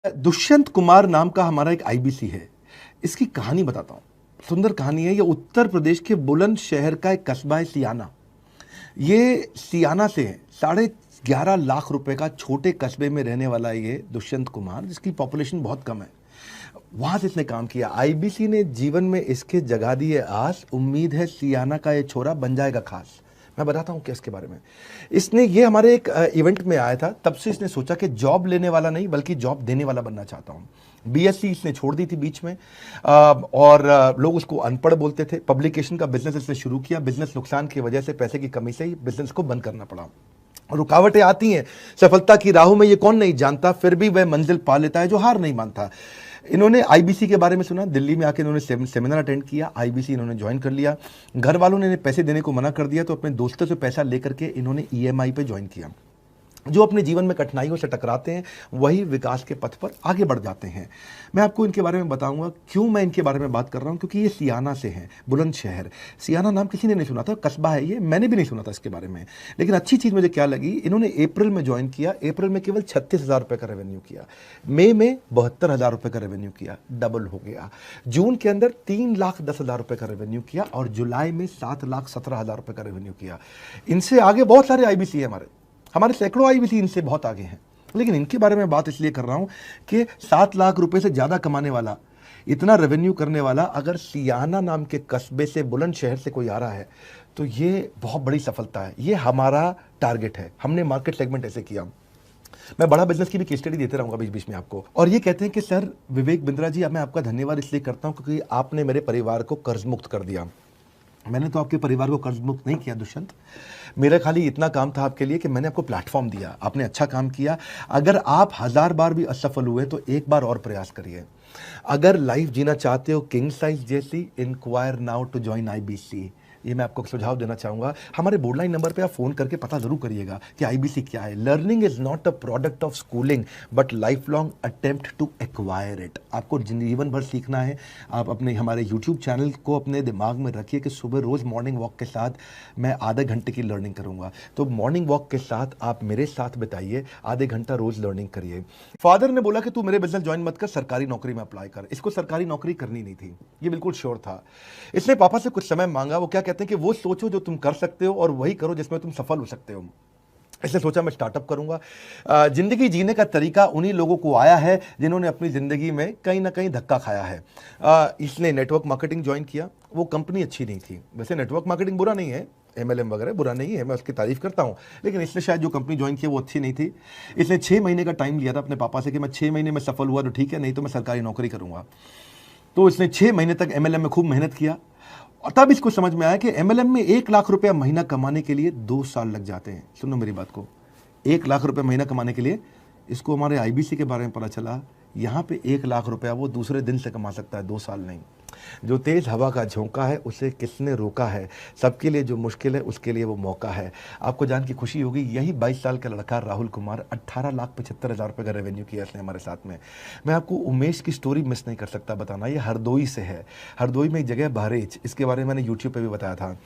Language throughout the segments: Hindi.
दुष्यंत कुमार नाम का हमारा एक आईबीसी है। इसकी कहानी बताता हूँ, सुंदर कहानी है। ये उत्तर प्रदेश के बुलंदशहर का एक कस्बा है सियाना। ये सियाना से 11.5 लाख रुपए का छोटे कस्बे में रहने वाला है ये दुष्यंत कुमार, जिसकी पॉपुलेशन बहुत कम है। वहां से इसने काम किया। आईबीसी ने जीवन में इसके जगा दी है आस, उम्मीद है सियाना का ये छोरा बन जाएगा खास। मैं बताता हूँ क्या इसके बारे में। इसने ये हमारे एक इवेंट में आया था, तब से इसने सोचा कि जॉब लेने वाला नहीं बल्कि जॉब देने वाला बनना चाहता हूँ। बीएससी इसने छोड़ दी थी बीच में, और लोग उसको अनपढ़ बोलते थे। पब्लिकेशन का बिजनेस इसने शुरू किया। बिजनेस नुकसान की वजह से, पैसे की कमी से ही बिजनेस को बंद करना पड़ा। रुकावटें आती हैं सफलता की राहों में, ये कौन नहीं जानता, फिर भी वह मंजिल पा लेता है जो हार नहीं मानता। इन्होंने आईबीसी के बारे में सुना, दिल्ली में आके इन्होंने सेमिनार अटेंड किया, आईबीसी इन्होंने ज्वाइन कर लिया। घर वालों ने इन्हें पैसे देने को मना कर दिया, तो अपने दोस्तों से पैसा लेकर के इन्होंने ईएमआई पे ज्वाइन किया। जो अपने जीवन में कठिनाइयों से टकराते हैं वही विकास के पथ पर आगे बढ़ जाते हैं। मैं आपको इनके बारे में बताऊंगा क्यों मैं इनके बारे में बात कर रहा हूं, क्योंकि ये सियाना से हैं, बुलंदशहर। सियाना नाम किसी ने नहीं सुना था, कस्बा है ये, मैंने भी नहीं सुना था इसके बारे में। लेकिन अच्छी चीज़ मुझे क्या लगी, इन्होंने अप्रैल में ज्वाइन किया। अप्रैल में केवल 36,000 रुपये का रेवेन्यू किया, मई में 72,000 रुपये का रेवेन्यू किया, डबल हो गया। जून के अंदर 3,10,000 रुपये का रेवेन्यू किया, और जुलाई में 7,17,000 रुपये का रेवेन्यू किया। इनसे आगे बहुत सारे आईबीसी है, हमारे सैकड़ों आईबीसी इनसे बहुत आगे हैं। लेकिन इनके बारे में बात इसलिए कर रहा हूं कि 7 लाख रुपए से ज्यादा कमाने वाला, इतना रेवेन्यू करने वाला अगर सियाना नाम के कस्बे से, बुलंदशहर से कोई आ रहा है, तो ये बहुत बड़ी सफलता है। ये हमारा टारगेट है। हमने मार्केट सेगमेंट ऐसे किया। मैं बड़ा बिजनेस की भी केस स्टडी देते रहूंगा बीच बीच में आपको। और ये कहते हैं कि सर विवेक बिंद्रा जी, मैं आपका धन्यवाद इसलिए करता हूं क्योंकि आपने मेरे परिवार को कर्ज मुक्त कर दिया। मैंने तो आपके परिवार को कर्ज मुक्त नहीं किया दुष्यंत, मेरा खाली इतना काम था आपके लिए कि मैंने आपको प्लेटफॉर्म दिया, आपने अच्छा काम किया। अगर आप 1000 बार भी असफल हुए तो एक बार और प्रयास करिए। अगर लाइफ जीना चाहते हो किंग साइज जैसी, enquire now to join IBC. ये मैं आपको सुझाव देना चाहूंगा। हमारे बोर्डलाइन नंबर पे आप फोन करके पता जरूर करिएगा कि आईबीसी क्या है। Learning is not a product of schooling but lifelong attempt to acquire it. आपको जीवन भर सीखना है। आप अपने हमारे यूट्यूब चैनल को अपने दिमाग में रखिए कि सुबह रोज मॉर्निंग वॉक के साथ मैं आधे घंटे की लर्निंग करूंगा। तो मॉर्निंग वॉक के साथ आप मेरे साथ बिताइए, आधे घंटा रोज लर्निंग करिए। फादर ने बोला कि तू मेरे बिजनेस ज्वाइन मत कर, सरकारी नौकरी में अप्लाई कर। इसको सरकारी नौकरी करनी नहीं थी, ये बिल्कुल श्योर था। इसने पापा से कुछ समय मांगा। वो क्या कहते हैं कि वो सोचो जो तुम कर सकते हो और वही करो जिसमें तुम सफल हो सकते हो। इसने सोचा मैं स्टार्टअप करूंगा। जिंदगी जीने का तरीका उन्हीं लोगों को आया है जिन्होंने अपनी जिंदगी में कहीं ना कहीं धक्का खाया है। इसने नेटवर्क मार्केटिंग ज्वाइन किया। वो कंपनी अच्छी नहीं थी। वैसे नेटवर्क मार्केटिंग बुरा नहीं है, एमएलएम वगैरह बुरा नहीं है, मैं उसकी तारीफ करता हूं, लेकिन इसने शायद जो कंपनी ज्वाइन की वो अच्छी नहीं थी। इसने 6 महीने का टाइम लिया था अपने पापा से कि मैं 6 महीने में सफल हुआ तो ठीक है, नहीं तो मैं सरकारी नौकरी करूंगा। तो इसने 6 महीने तक एमएलएम में खूब मेहनत किया, और तब इसको समझ में आया कि एमएलएम में 1 लाख रुपया महीना कमाने के लिए 2 साल लग जाते हैं। सुनो मेरी बात को, 1 लाख रुपया महीना कमाने के लिए, इसको हमारे आईबीसी के बारे में पता चला, यहाँ पे 1 लाख रुपया वो दूसरे दिन से कमा सकता है, 2 साल नहीं। जो तेज हवा का झोंका है उसे किसने रोका है, सबके लिए जो मुश्किल है उसके लिए वो मौका है। आपको जान की खुशी होगी, यही 22 साल का लड़का राहुल कुमार 18,75,000 रुपये का रेवेन्यू किया इसने हमारे साथ में। मैं आपको उमेश की स्टोरी मिस नहीं कर सकता बताना। ये हरदोई से है। हरदोई में एक जगह बहरेच, इसके बारे में मैंने यूट्यूब पर भी बताया था।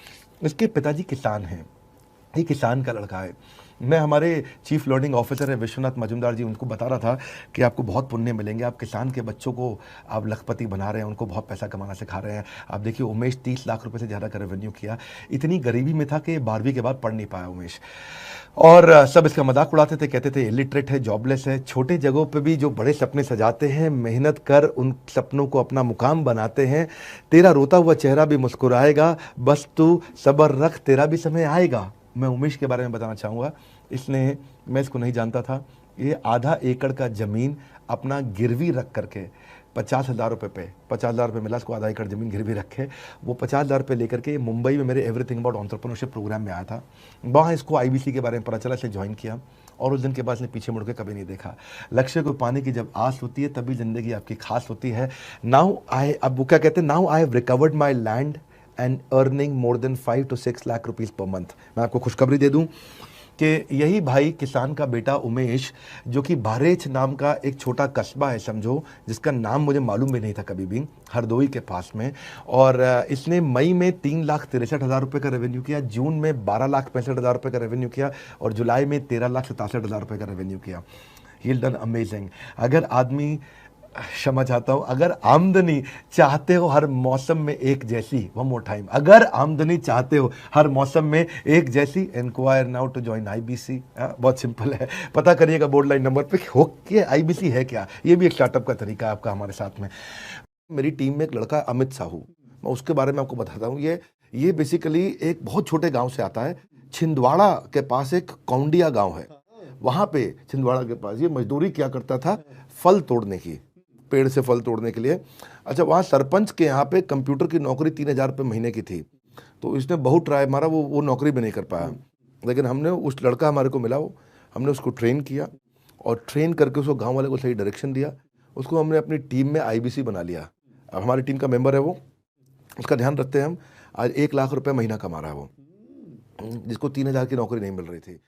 इसके पिताजी किसान हैं, ये किसान का लड़का है। मैं हमारे चीफ लर्निंग ऑफिसर है विश्वनाथ मजुमदार जी, उनको बता रहा था कि आपको बहुत पुण्य मिलेंगे, आप किसान के बच्चों को आप लखपति बना रहे हैं, उनको बहुत पैसा कमाना सिखा रहे हैं। आप देखिए उमेश 30 लाख रुपए से ज़्यादा का रेवेन्यू किया। इतनी गरीबी में था कि 12वीं के बाद पढ़ नहीं पाया उमेश, और सब इसका मजाक उड़ाते थे, कहते थे इलिटरेट है, जॉबलेस है। छोटे जगहों पे भी जो बड़े सपने सजाते हैं, मेहनत कर उन सपनों को अपना मुकाम बनाते हैं। तेरा रोता हुआ चेहरा भी मुस्कुराएगा, बस तू सब्र रख, तेरा भी समय आएगा। मैं उमेश के बारे में बताना चाहूँगा। इसने, मैं इसको नहीं जानता था, ये आधा एकड़ का ज़मीन अपना गिरवी रख करके 50,000 रुपये पे, 50,000 रुपये मिला इसको, आधा एकड़ ज़मीन गिरवी रखे। वो 50,000 रुपये लेकर के मुंबई में मेरे एवरीथिंग अबाउट एंटरप्रेन्योरशिप प्रोग्राम में आया था। वहाँ इसको आईबीसी के बारे में पता चला, इसे ज्वाइन किया, और उस दिन के बाद इसने पीछे मुड़ के कभी नहीं देखा। लक्ष्य को पाने की जब आस होती है तभी ज़िंदगी आपकी खास होती है। अब वो क्या कहते हैं, now I have recovered my land and earning more than 5 to 6 lakh rupees per month. मैं आपको खुशखबरी दे दूं कि यही भाई किसान का बेटा उमेश, जो कि बहरेच नाम का एक छोटा कस्बा है समझो, जिसका नाम मुझे मालूम भी नहीं था कभी भी, हरदोई के पास में, और इसने मई में 3,63,000 रुपये का रेवेन्यू किया, जून में 12,65,000 रुपये का रेवेन्यू किया, और जुलाई में 13,67,000 रुपये का रेवेन्यू किया। ही डन अमेजिंग। अगर आदमी, क्षमा चाहता हूं, अगर आमदनी चाहते हो हर मौसम में एक जैसी, वन मोर टाइम, अगर आमदनी चाहते हो हर मौसम में एक जैसी, enquire now to join IBC. बहुत सिंपल है, पता करिएगा बोर्ड लाइन नंबर पे हो कि आईबीसी है क्या। ये भी एक स्टार्टअप का तरीका है आपका हमारे साथ में। मेरी टीम में एक लड़का अमित साहू, मैं उसके बारे में आपको बताता हूँ। ये बेसिकली एक बहुत छोटे गांव से आता है। छिंदवाड़ा के पास एक कौंडिया गांव है, वहां पे छिंदवाड़ा के पास ये मजदूरी क्या करता था, फल तोड़ने की, पेड़ से फल तोड़ने के लिए। अच्छा, वहाँ सरपंच के यहाँ पे कंप्यूटर की नौकरी 3,000 रुपये महीने की थी, तो इसने बहुत ट्राई मारा, वो नौकरी भी नहीं कर पाया। लेकिन हमने, उस लड़का हमारे को मिला, वो हमने उसको ट्रेन किया और ट्रेन करके उसको गांव वाले को सही डायरेक्शन दिया। उसको हमने अपनी टीम में आईबीसी बना लिया। अब हमारी टीम का मेंबर है वो, उसका ध्यान रखते हैं हम। आज 1 लाख रुपये महीना कमा रहा है वो, जिसको 3,000 की नौकरी नहीं मिल रही थी।